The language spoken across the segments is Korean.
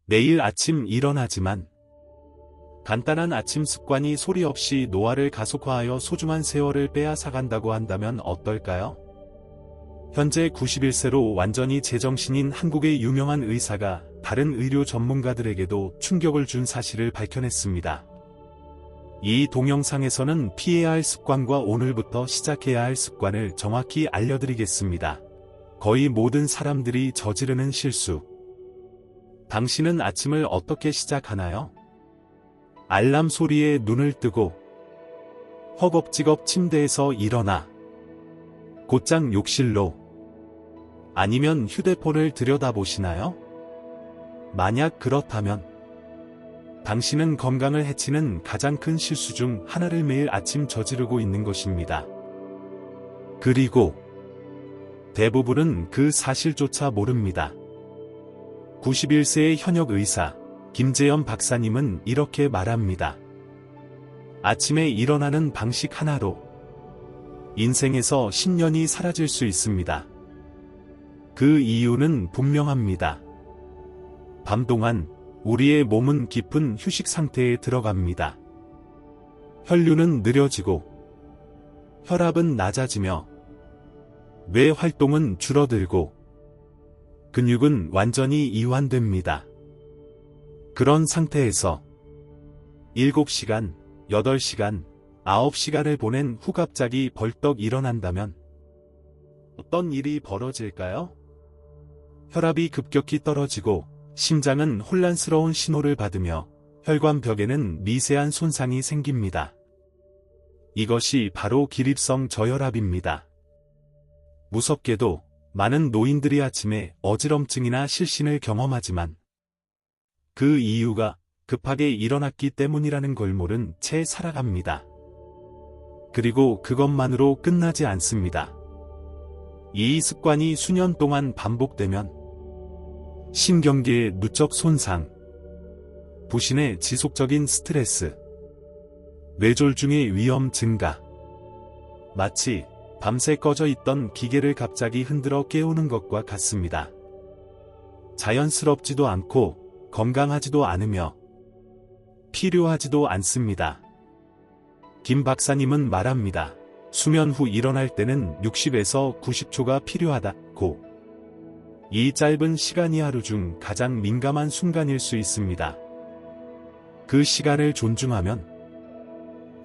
매일 아침 일어나지만 간단한 아침 습관이 소리 없이 노화를 가속화하여 소중한 세월을 빼앗아간다고 한다면 어떨까요? 현재 91세로 완전히 제정신인 한국의 유명한 의사가 다른 의료 전문가들에게도 충격을 준 사실을 밝혀냈습니다. 이 동영상에서는 피해야 할 습관과 오늘부터 시작해야 할 습관을 정확히 알려드리겠습니다. 거의 모든 사람들이 저지르는 실수. 당신은 아침을 어떻게 시작하나요? 알람 소리에 눈을 뜨고 허겁지겁 침대에서 일어나 곧장 욕실로 아니면 휴대폰을 들여다보시나요? 만약 그렇다면 당신은 건강을 해치는 가장 큰 실수 중 하나를 매일 아침 저지르고 있는 것입니다. 그리고 대부분은 그 사실조차 모릅니다. 91세의 현역 의사 김재현 박사님은 이렇게 말합니다. 아침에 일어나는 방식 하나로 인생에서 10년이 사라질 수 있습니다. 그 이유는 분명합니다. 밤 동안 우리의 몸은 깊은 휴식 상태에 들어갑니다. 혈류는 느려지고 혈압은 낮아지며 뇌 활동은 줄어들고 근육은 완전히 이완됩니다. 그런 상태에서 7시간, 8시간, 9시간을 보낸 후 갑자기 벌떡 일어난다면 어떤 일이 벌어질까요? 혈압이 급격히 떨어지고 심장은 혼란스러운 신호를 받으며 혈관벽에는 미세한 손상이 생깁니다. 이것이 바로 기립성 저혈압입니다. 무섭게도 많은 노인들이 아침에 어지럼증이나 실신을 경험하지만 그 이유가 급하게 일어났기 때문이라는 걸 모른 채 살아갑니다. 그리고 그것만으로 끝나지 않습니다. 이 습관이 수년 동안 반복되면 신경계의 누적 손상, 부신의 지속적인 스트레스, 뇌졸중의 위험 증가, 마치 밤새 꺼져 있던 기계를 갑자기 흔들어 깨우는 것과 같습니다. 자연스럽지도 않고 건강하지도 않으며 필요하지도 않습니다. 김 박사님은 말합니다. 수면 후 일어날 때는 60에서 90초가 필요하다고. 이 짧은 시간이 하루 중 가장 민감한 순간일 수 있습니다. 그 시간을 존중하면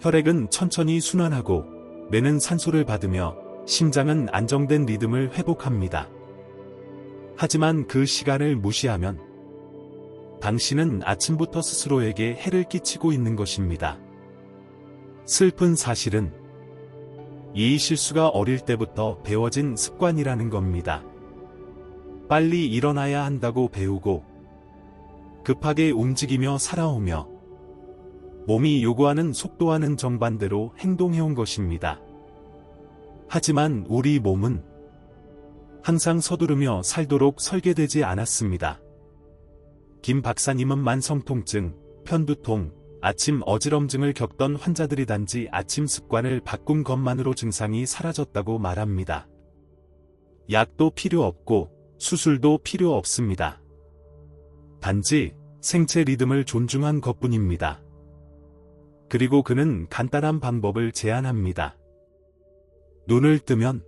혈액은 천천히 순환하고 뇌는 산소를 받으며 심장은 안정된 리듬을 회복합니다. 하지만 그 시간을 무시하면 당신은 아침부터 스스로에게 해를 끼치고 있는 것입니다. 슬픈 사실은 이 실수가 어릴 때부터 배워진 습관이라는 겁니다. 빨리 일어나야 한다고 배우고 급하게 움직이며 살아오며 몸이 요구하는 속도와는 정반대로 행동해온 것입니다. 하지만 우리 몸은 항상 서두르며 살도록 설계되지 않았습니다. 김 박사님은 만성통증, 편두통, 아침 어지럼증을 겪던 환자들이 단지 아침 습관을 바꾼 것만으로 증상이 사라졌다고 말합니다. 약도 필요 없고 수술도 필요 없습니다. 단지 생체 리듬을 존중한 것뿐입니다. 그리고 그는 간단한 방법을 제안합니다. 눈을 뜨면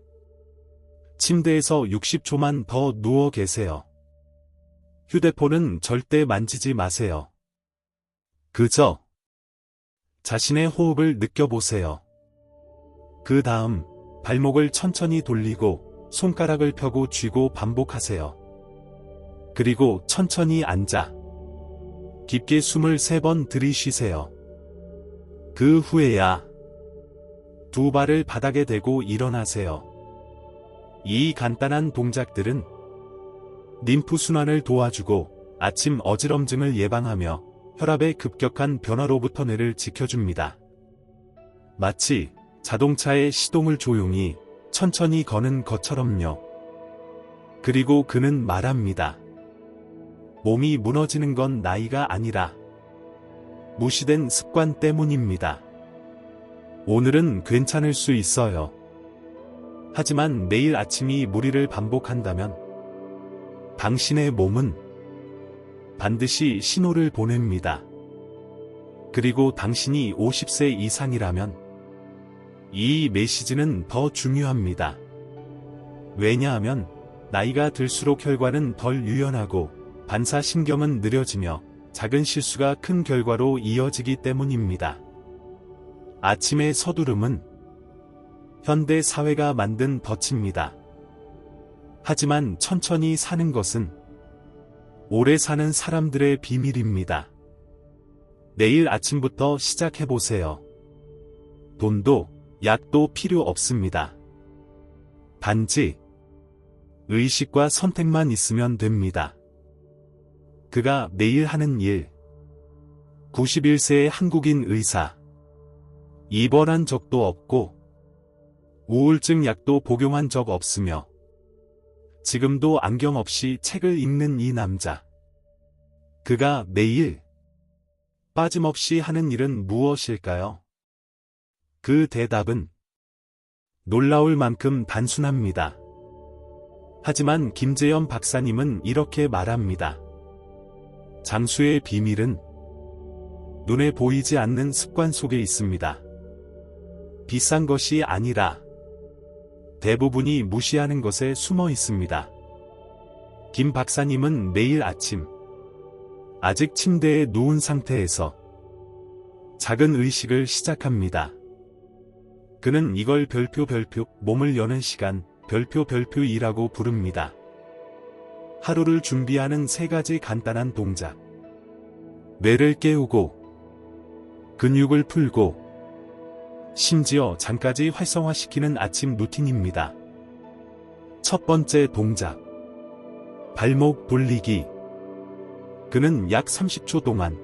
침대에서 60초만 더 누워 계세요. 휴대폰은 절대 만지지 마세요. 그저 자신의 호흡을 느껴보세요. 그 다음 발목을 천천히 돌리고 손가락을 펴고 쥐고 반복하세요. 그리고 천천히 앉아 깊게 숨을 3번 들이쉬세요. 그 후에야 두 발을 바닥에 대고 일어나세요. 이 간단한 동작들은 림프 순환을 도와주고 아침 어지럼증을 예방하며 혈압의 급격한 변화로부터 뇌를 지켜줍니다. 마치 자동차의 시동을 조용히 천천히 거는 것처럼요. 그리고 그는 말합니다. 몸이 무너지는 건 나이가 아니라 무시된 습관 때문입니다. 오늘은 괜찮을 수 있어요. 하지만 내일 아침이 무리를 반복한다면 당신의 몸은 반드시 신호를 보냅니다. 그리고 당신이 50세 이상이라면 이 메시지는 더 중요합니다. 왜냐하면 나이가 들수록 혈관은 덜 유연하고 반사신경은 느려지며 작은 실수가 큰 결과로 이어지기 때문입니다. 아침의 서두름은 현대 사회가 만든 덫입니다. 하지만 천천히 사는 것은 오래 사는 사람들의 비밀입니다. 내일 아침부터 시작해보세요. 돈도 약도 필요 없습니다. 단지 의식과 선택만 있으면 됩니다. 그가 매일 하는 일. 91세의 한국인 의사. 입원한 적도 없고 우울증 약도 복용한 적 없으며 지금도 안경 없이 책을 읽는 이 남자. 그가 매일 빠짐없이 하는 일은 무엇일까요? 그 대답은 놀라울 만큼 단순합니다. 하지만 김재현 박사님은 이렇게 말합니다. 장수의 비밀은 눈에 보이지 않는 습관 속에 있습니다. 비싼 것이 아니라 대부분이 무시하는 것에 숨어 있습니다. 김 박사님은 매일 아침 아직 침대에 누운 상태에서 작은 의식을 시작합니다. 그는 이걸 별표 몸을 여는 시간 별표 2라고 부릅니다. 하루를 준비하는 3가지 간단한 동작. 뇌를 깨우고 근육을 풀고 심지어 장까지 활성화시키는 아침 루틴입니다. 첫 번째 동작. 발목 돌리기. 그는 약 30초 동안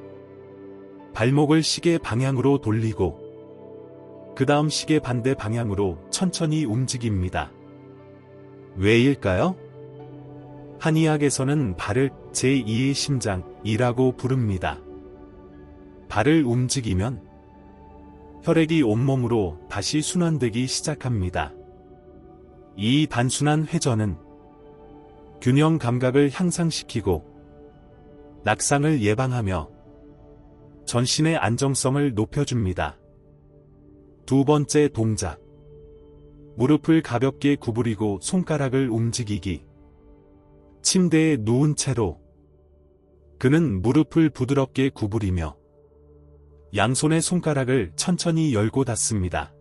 발목을 시계 방향으로 돌리고 그 다음 시계 반대 방향으로 천천히 움직입니다. 왜일까요? 한의학에서는 발을 제2의 심장이라고 부릅니다. 발을 움직이면 혈액이 온몸으로 다시 순환되기 시작합니다. 이 단순한 회전은 균형 감각을 향상시키고 낙상을 예방하며 전신의 안정성을 높여줍니다. 두 번째 동작. 무릎을 가볍게 구부리고 손가락을 움직이기. 침대에 누운 채로 그는 무릎을 부드럽게 구부리며 양손의 손가락을 천천히 열고 닫습니다.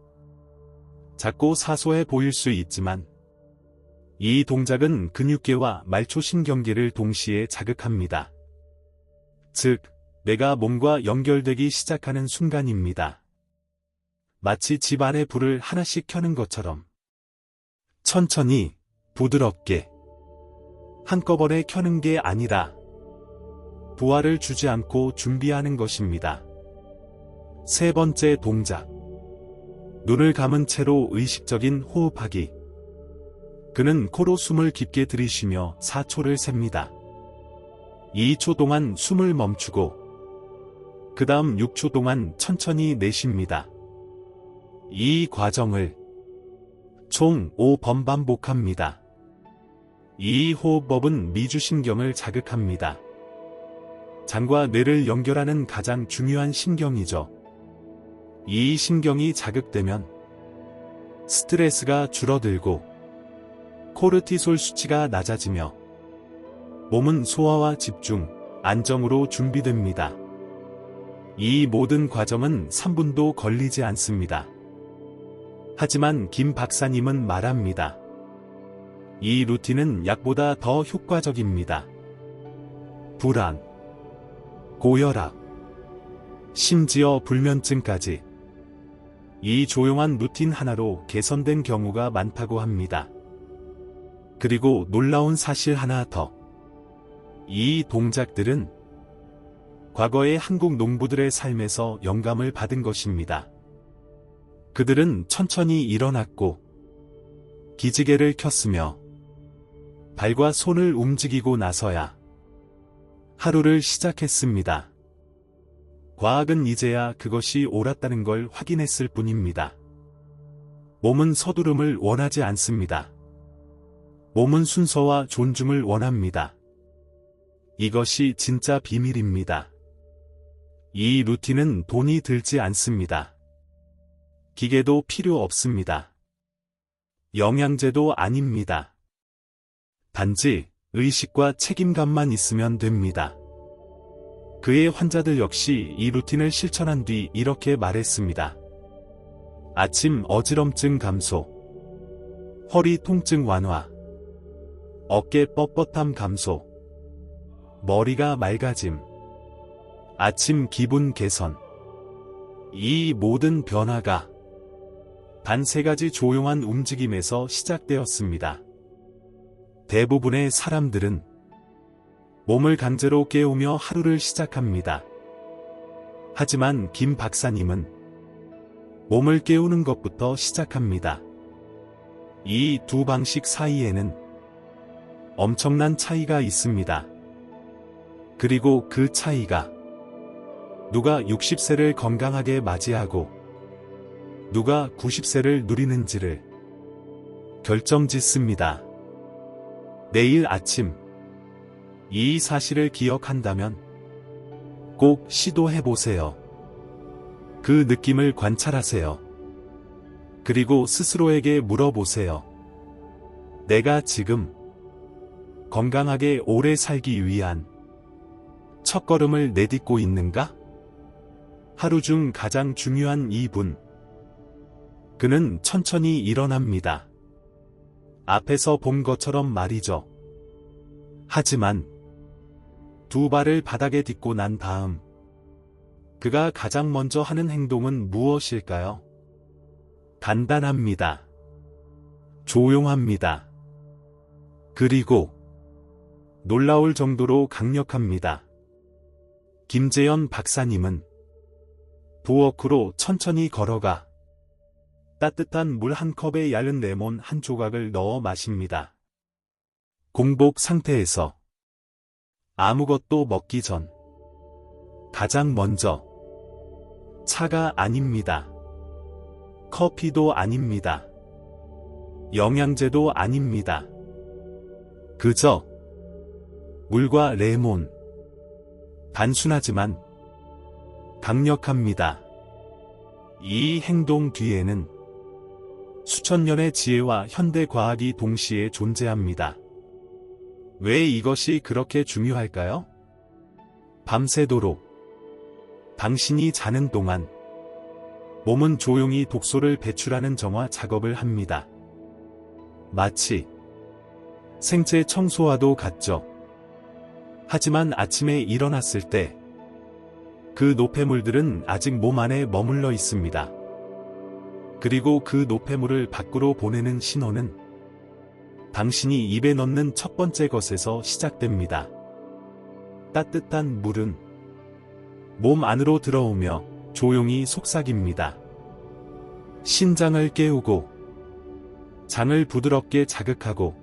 작고 사소해 보일 수 있지만 이 동작은 근육계와 말초신경계를 동시에 자극합니다. 즉, 뇌가 몸과 연결되기 시작하는 순간입니다. 마치 집 안의 불을 하나씩 켜는 것처럼 천천히, 부드럽게 한꺼번에 켜는 게 아니라 부하를 주지 않고 준비하는 것입니다. 세 번째 동작. 눈을 감은 채로 의식적인 호흡하기. 그는 코로 숨을 깊게 들이쉬며 4초를 셉니다. 2초 동안 숨을 멈추고 그 다음 6초 동안 천천히 내쉽니다. 이 과정을 총 5번 반복합니다. 이 호흡법은 미주신경을 자극합니다. 장과 뇌를 연결하는 가장 중요한 신경이죠. 이 신경이 자극되면 스트레스가 줄어들고 코르티솔 수치가 낮아지며 몸은 소화와 집중, 안정으로 준비됩니다. 이 모든 과정은 3분도 걸리지 않습니다. 하지만 김 박사님은 말합니다. 이 루틴은 약보다 더 효과적입니다. 불안, 고혈압, 심지어 불면증까지 이 조용한 루틴 하나로 개선된 경우가 많다고 합니다. 그리고 놀라운 사실 하나 더. 이 동작들은 과거의 한국 농부들의 삶에서 영감을 받은 것입니다. 그들은 천천히 일어났고 기지개를 켰으며 발과 손을 움직이고 나서야 하루를 시작했습니다. 과학은 이제야 그것이 옳았다는 걸 확인했을 뿐입니다. 몸은 서두름을 원하지 않습니다. 몸은 순서와 존중을 원합니다. 이것이 진짜 비밀입니다. 이 루틴은 돈이 들지 않습니다. 기계도 필요 없습니다. 영양제도 아닙니다. 단지 의식과 책임감만 있으면 됩니다. 그의 환자들 역시 이 루틴을 실천한 뒤 이렇게 말했습니다. 아침 어지럼증 감소, 허리 통증 완화, 어깨 뻣뻣함 감소, 머리가 맑아짐, 아침 기분 개선. 이 모든 변화가 단 3가지 조용한 움직임에서 시작되었습니다. 대부분의 사람들은 몸을 강제로 깨우며 하루를 시작합니다. 하지만 김 박사님은 몸을 깨우는 것부터 시작합니다. 이 두 방식 사이에는 엄청난 차이가 있습니다. 그리고 그 차이가 누가 60세를 건강하게 맞이하고 누가 90세를 누리는지를 결정짓습니다. 내일 아침 이 사실을 기억한다면 꼭 시도해보세요. 그 느낌을 관찰하세요. 그리고 스스로에게 물어보세요. 내가 지금 건강하게 오래 살기 위한 첫걸음을 내딛고 있는가? 하루 중 가장 중요한 2분. 그는 천천히 일어납니다. 앞에서 본 것처럼 말이죠. 하지만 2발을 바닥에 딛고 난 다음 그가 가장 먼저 하는 행동은 무엇일까요? 간단합니다. 조용합니다. 그리고 놀라울 정도로 강력합니다. 김재현 박사님은 부엌으로 천천히 걸어가 따뜻한 물 한 컵에 얇은 레몬 한 조각을 넣어 마십니다. 공복 상태에서 아무것도 먹기 전 가장 먼저 차가 아닙니다. 커피도 아닙니다. 영양제도 아닙니다. 그저 물과 레몬. 단순하지만 강력합니다. 이 행동 뒤에는 수천 년의 지혜와 현대 과학이 동시에 존재합니다. 왜 이것이 그렇게 중요할까요? 밤새도록 당신이 자는 동안 몸은 조용히 독소를 배출하는 정화 작업을 합니다. 마치 생체 청소와도 같죠. 하지만 아침에 일어났을 때 그 노폐물들은 아직 몸 안에 머물러 있습니다. 그리고 그 노폐물을 밖으로 보내는 신호는 당신이 입에 넣는 첫 번째 것에서 시작됩니다. 따뜻한 물은 몸 안으로 들어오며 조용히 속삭입니다. 신장을 깨우고 장을 부드럽게 자극하고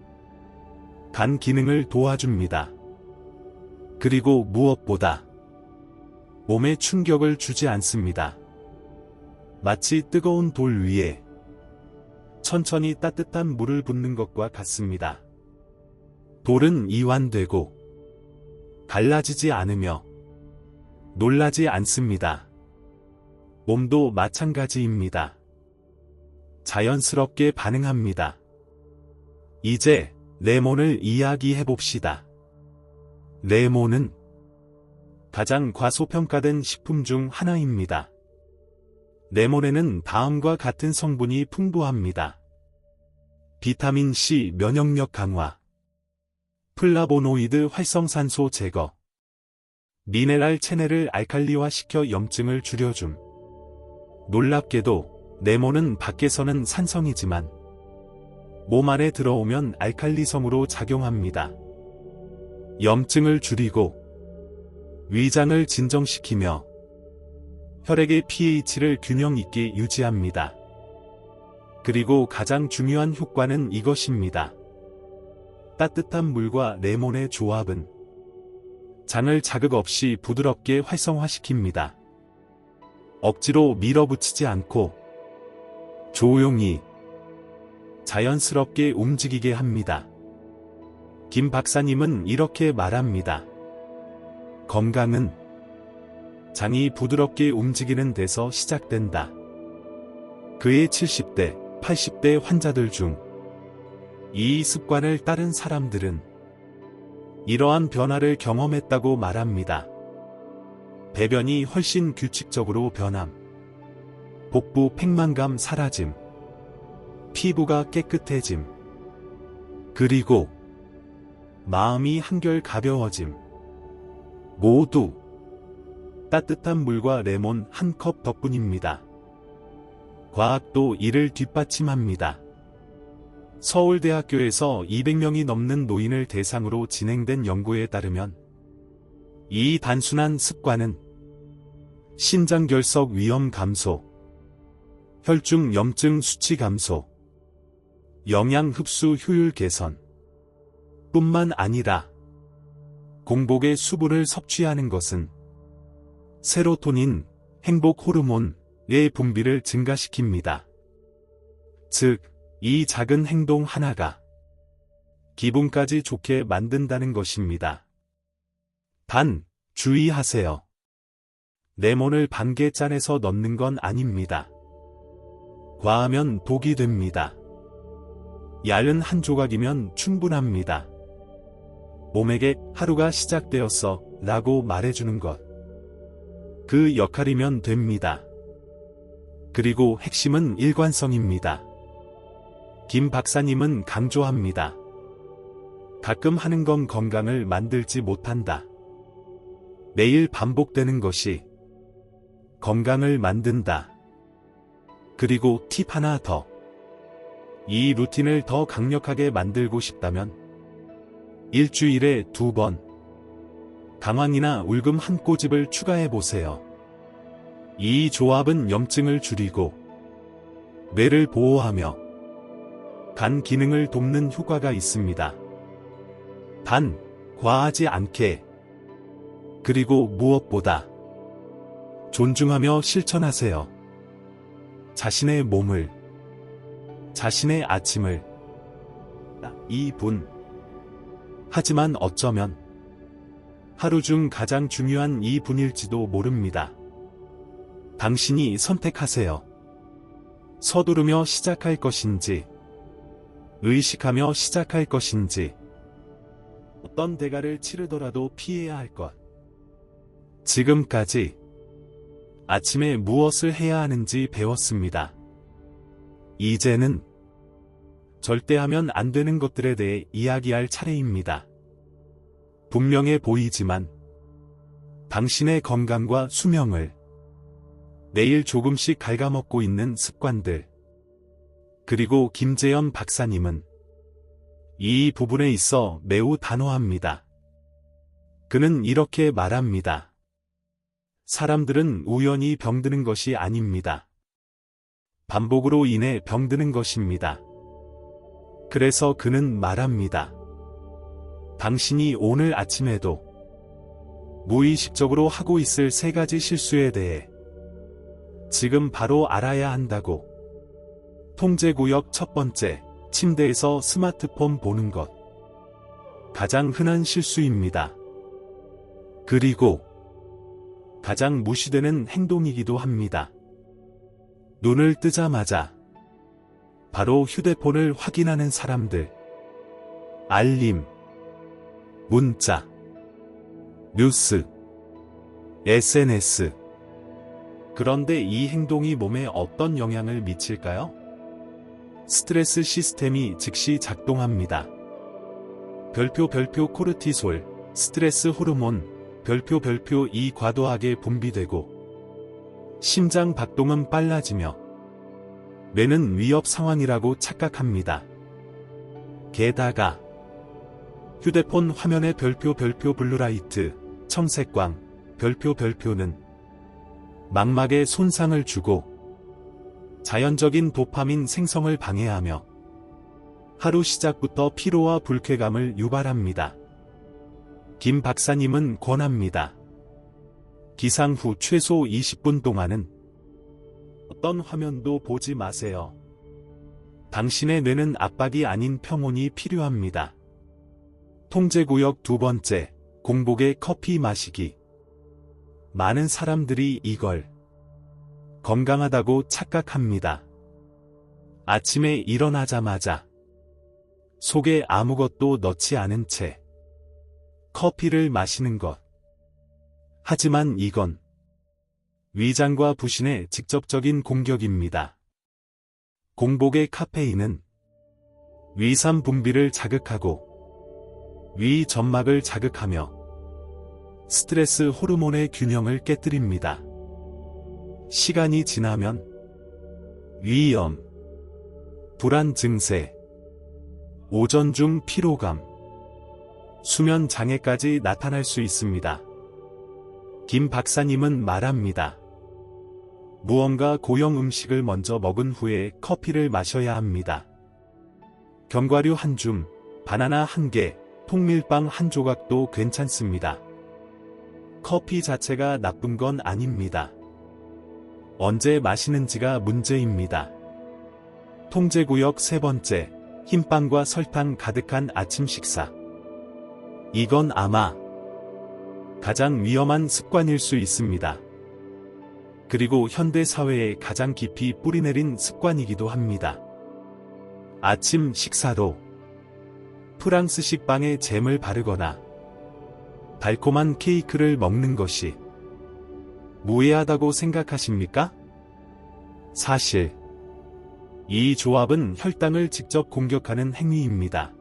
간 기능을 도와줍니다. 그리고 무엇보다 몸에 충격을 주지 않습니다. 마치 뜨거운 돌 위에 천천히 따뜻한 물을 붓는 것과 같습니다. 돌은 이완되고 갈라지지 않으며 놀라지 않습니다. 몸도 마찬가지입니다. 자연스럽게 반응합니다. 이제 레몬을 이야기해봅시다. 레몬은 가장 과소평가된 식품 중 하나입니다. 레몬에는 다음과 같은 성분이 풍부합니다. 비타민 C 면역력 강화, 플라보노이드 활성산소 제거, 미네랄 체내를 알칼리화시켜 염증을 줄여줌. 놀랍게도 레몬은 밖에서는 산성이지만 몸 안에 들어오면 알칼리성으로 작용합니다. 염증을 줄이고 위장을 진정시키며 혈액의 pH를 균형 있게 유지합니다. 그리고 가장 중요한 효과는 이것입니다. 따뜻한 물과 레몬의 조합은 장을 자극 없이 부드럽게 활성화시킵니다. 억지로 밀어붙이지 않고 조용히 자연스럽게 움직이게 합니다. 김 박사님은 이렇게 말합니다. 건강은 장이 부드럽게 움직이는 데서 시작된다. 그의 70대, 80대 환자들 중 이 습관을 따른 사람들은 이러한 변화를 경험했다고 말합니다. 배변이 훨씬 규칙적으로 변함, 복부 팽만감 사라짐, 피부가 깨끗해짐, 그리고 마음이 한결 가벼워짐. 모두 따뜻한 물과 레몬 한 컵 덕분입니다. 과학도 이를 뒷받침합니다. 서울대학교에서 200명이 넘는 노인을 대상으로 진행된 연구에 따르면 이 단순한 습관은 신장결석 위험 감소, 혈중 염증 수치 감소, 영양 흡수 효율 개선 뿐만 아니라 공복에 수분을 섭취하는 것은 세로토닌, 행복 호르몬의 분비를 증가시킵니다. 즉, 이 작은 행동 하나가 기분까지 좋게 만든다는 것입니다. 단, 주의하세요. 레몬을 반 개 짜내서 넣는 건 아닙니다. 과하면 독이 됩니다. 얇은 한 조각이면 충분합니다. 몸에게 하루가 시작되었어 라고 말해주는 것. 그 역할이면 됩니다. 그리고 핵심은 일관성입니다. 김 박사님은 강조합니다. 가끔 하는 건 건강을 만들지 못한다. 매일 반복되는 것이 건강을 만든다. 그리고 팁 하나 더. 이 루틴을 더 강력하게 만들고 싶다면 일주일에 2번 강황이나 울금 한 꼬집을 추가해보세요. 이 조합은 염증을 줄이고 뇌를 보호하며 간 기능을 돕는 효과가 있습니다. 단, 과하지 않게. 그리고 무엇보다 존중하며 실천하세요. 자신의 몸을, 자신의 아침을 2분. 하지만 어쩌면 하루 중 가장 중요한 2분일지도 모릅니다. 당신이 선택하세요. 서두르며 시작할 것인지, 의식하며 시작할 것인지, 어떤 대가를 치르더라도 피해야 할 것. 지금까지 아침에 무엇을 해야 하는지 배웠습니다. 이제는 절대 하면 안 되는 것들에 대해 이야기할 차례입니다. 분명해 보이지만 당신의 건강과 수명을 매일 조금씩 갉아먹고 있는 습관들. 그리고 김재현 박사님은 이 부분에 있어 매우 단호합니다. 그는 이렇게 말합니다. 사람들은 우연히 병드는 것이 아닙니다. 반복으로 인해 병드는 것입니다. 그래서 그는 말합니다. 당신이 오늘 아침에도 무의식적으로 하고 있을 3가지 실수에 대해 지금 바로 알아야 한다고. 통제구역 첫 번째, 침대에서 스마트폰 보는 것. 가장 흔한 실수입니다. 그리고 가장 무시되는 행동이기도 합니다. 눈을 뜨자마자 바로 휴대폰을 확인하는 사람들. 알림, 문자, 뉴스, SNS. 그런데 이 행동이 몸에 어떤 영향을 미칠까요? 스트레스 시스템이 즉시 작동합니다. 별표 코르티솔, 스트레스 호르몬, 별표 이 과도하게 분비되고 심장 박동은 빨라지며 뇌는 위협 상황이라고 착각합니다. 게다가 휴대폰 화면의 별표 블루라이트, 청색광, 별표는 망막에 손상을 주고 자연적인 도파민 생성을 방해하며 하루 시작부터 피로와 불쾌감을 유발합니다. 김 박사님은 권합니다. 기상 후 최소 20분 동안은 어떤 화면도 보지 마세요. 당신의 뇌는 압박이 아닌 평온이 필요합니다. 통제구역 두 번째, 공복에 커피 마시기. 많은 사람들이 이걸 건강하다고 착각합니다. 아침에 일어나자마자 속에 아무것도 넣지 않은 채 커피를 마시는 것. 하지만 이건 위장과 부신의 직접적인 공격입니다. 공복의 카페인은 위산 분비를 자극하고 위 점막을 자극하며 스트레스 호르몬의 균형을 깨뜨립니다. 시간이 지나면 위염, 불안 증세, 오전 중 피로감, 수면 장애까지 나타날 수 있습니다. 김 박사님은 말합니다. 무언가 고형 음식을 먼저 먹은 후에 커피를 마셔야 합니다. 견과류 한 줌, 바나나 한 개, 통밀빵 한 조각도 괜찮습니다. 커피 자체가 나쁜 건 아닙니다. 언제 마시는지가 문제입니다. 통제구역 세 번째, 흰빵과 설탕 가득한 아침 식사. 이건 아마 가장 위험한 습관일 수 있습니다. 그리고 현대 사회에 가장 깊이 뿌리내린 습관이기도 합니다. 아침 식사로 프랑스식 빵에 잼을 바르거나 달콤한 케이크를 먹는 것이 무해하다고 생각하십니까? 사실 이 조합은 혈당을 직접 공격하는 행위입니다.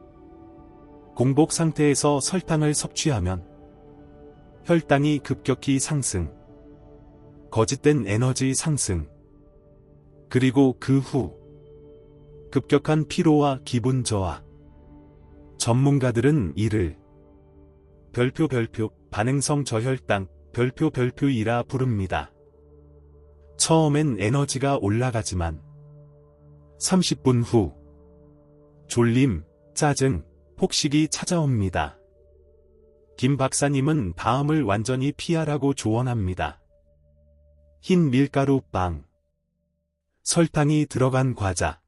공복 상태에서 설탕을 섭취하면 혈당이 급격히 상승, 거짓된 에너지 상승, 그리고 그 후 급격한 피로와 기분 저하. 전문가들은 이를 별표 반응성 저혈당 별표이라 부릅니다. 처음엔 에너지가 올라가지만 30분 후 졸림, 짜증, 폭식이 찾아옵니다. 김 박사님은 다음을 완전히 피하라고 조언합니다. 흰 밀가루 빵, 설탕이 들어간 과자,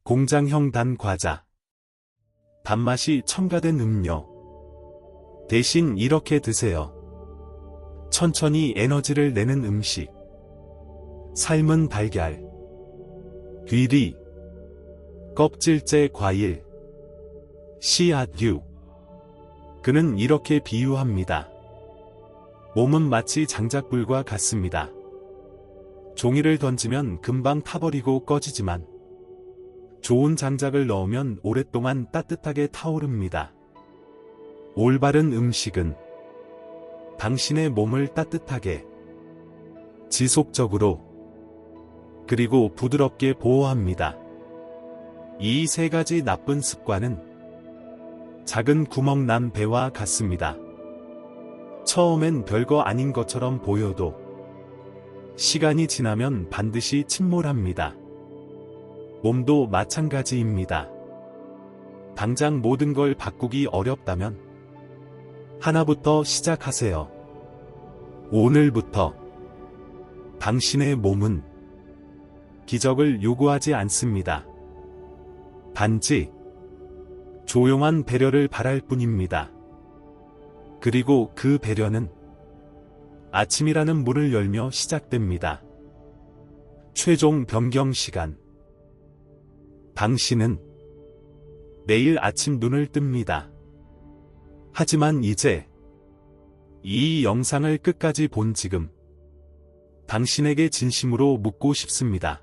공장형 단 과자, 단맛이 첨가된 음료. 대신 이렇게 드세요. 천천히 에너지를 내는 음식. 삶은 달걀, 귀리, 껍질째 과일, 씨앗류. 그는 이렇게 비유합니다. 몸은 마치 장작불과 같습니다. 종이를 던지면 금방 타버리고 꺼지지만 좋은 장작을 넣으면 오랫동안 따뜻하게 타오릅니다. 올바른 음식은 당신의 몸을 따뜻하게, 지속적으로, 그리고 부드럽게 보호합니다. 이 세 가지 나쁜 습관은 작은 구멍 난 배와 같습니다. 처음엔 별거 아닌 것처럼 보여도 시간이 지나면 반드시 침몰합니다. 몸도 마찬가지입니다. 당장 모든 걸 바꾸기 어렵다면 하나부터 시작하세요. 오늘부터 당신의 몸은 기적을 요구하지 않습니다. 단지 조용한 배려를 바랄 뿐입니다. 그리고 그 배려는 아침이라는 문을 열며 시작됩니다. 최종 변경 시간. 당신은 내일 아침 눈을 뜹니다. 하지만 이제 이 영상을 끝까지 본 지금 당신에게 진심으로 묻고 싶습니다.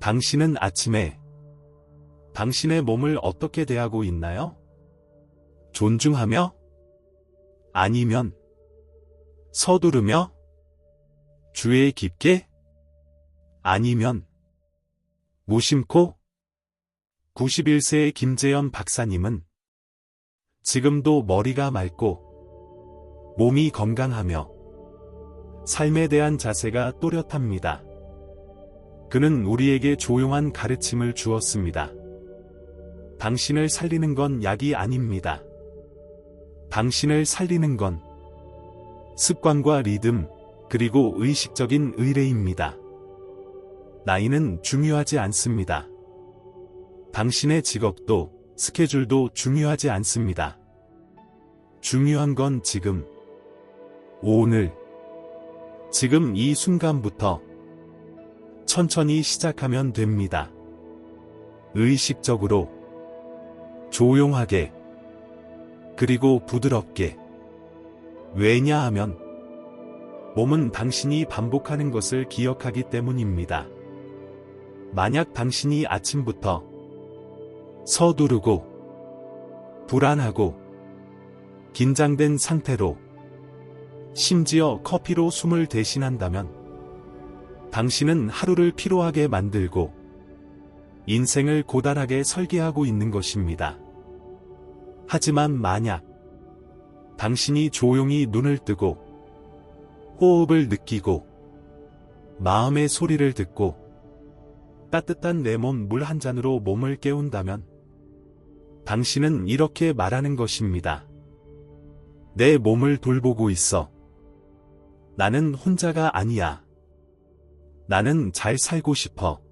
당신은 아침에 당신의 몸을 어떻게 대하고 있나요? 존중하며? 아니면 서두르며? 주의 깊게? 아니면 무심코? 91세의 김재현 박사님은 지금도 머리가 맑고 몸이 건강하며 삶에 대한 자세가 또렷합니다. 그는 우리에게 조용한 가르침을 주었습니다. 당신을 살리는 건 약이 아닙니다. 당신을 살리는 건 습관과 리듬, 그리고 의식적인 의뢰입니다. 나이는 중요하지 않습니다. 당신의 직업도, 스케줄도 중요하지 않습니다. 중요한 건 지금, 오늘, 지금 이 순간부터 천천히 시작하면 됩니다. 의식적으로, 조용하게, 그리고 부드럽게. 왜냐하면 몸은 당신이 반복하는 것을 기억하기 때문입니다. 만약 당신이 아침부터 서두르고, 불안하고, 긴장된 상태로, 심지어 커피로 숨을 대신한다면, 당신은 하루를 피로하게 만들고, 인생을 고달하게 설계하고 있는 것입니다. 하지만 만약, 당신이 조용히 눈을 뜨고, 호흡을 느끼고, 마음의 소리를 듣고, 따뜻한 레몬 물 한 잔으로 몸을 깨운다면, 당신은 이렇게 말하는 것입니다. 내 몸을 돌보고 있어. 나는 혼자가 아니야. 나는 잘 살고 싶어.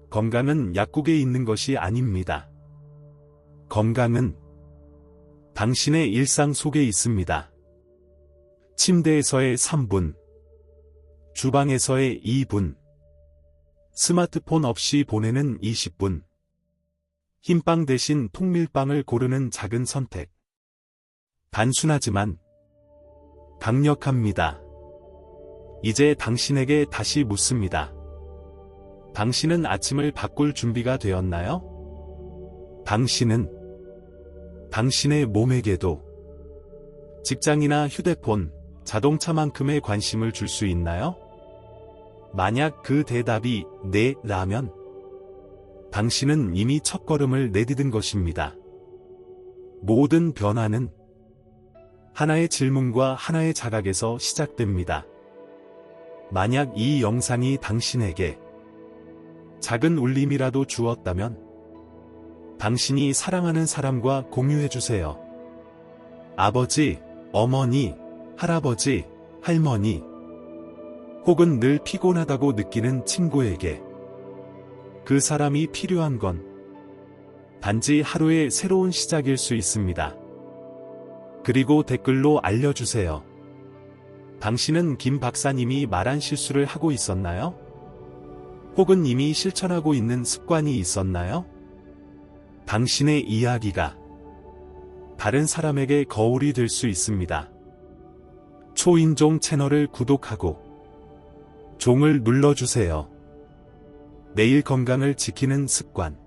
건강은 약국에 있는 것이 아닙니다. 건강은 당신의 일상 속에 있습니다. 침대에서의 3분, 주방에서의 2분, 스마트폰 없이 보내는 20분, 흰빵 대신 통밀빵을 고르는 작은 선택. 단순하지만 강력합니다. 이제 당신에게 다시 묻습니다. 당신은 아침을 바꿀 준비가 되었나요? 당신은 당신의 몸에게도 직장이나 휴대폰, 자동차만큼의 관심을 줄 수 있나요? 만약 그 대답이 네라면 당신은 이미 첫걸음을 내디딘 것입니다. 모든 변화는 하나의 질문과 하나의 자각에서 시작됩니다. 만약 이 영상이 당신에게 작은 울림이라도 주었다면 당신이 사랑하는 사람과 공유해주세요. 아버지, 어머니, 할아버지, 할머니, 혹은 늘 피곤하다고 느끼는 친구에게. 그 사람이 필요한 건 단지 하루의 새로운 시작일 수 있습니다. 그리고 댓글로 알려주세요. 당신은 김 박사님이 말한 실수를 하고 있었나요? 혹은 이미 실천하고 있는 습관이 있었나요? 당신의 이야기가 다른 사람에게 거울이 될 수 있습니다. 초인종 채널을 구독하고 종을 눌러주세요. 내일 건강을 지키는 습관.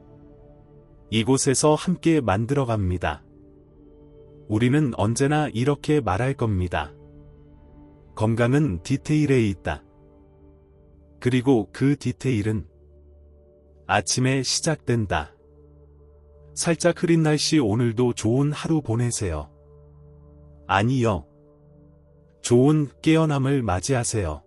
이곳에서 함께 만들어갑니다. 우리는 언제나 이렇게 말할 겁니다. 건강은 디테일에 있다. 그리고 그 디테일은 아침에 시작된다. 살짝 흐린 날씨 오늘도 좋은 하루 보내세요. 아니요. 좋은 깨어남을 맞이하세요.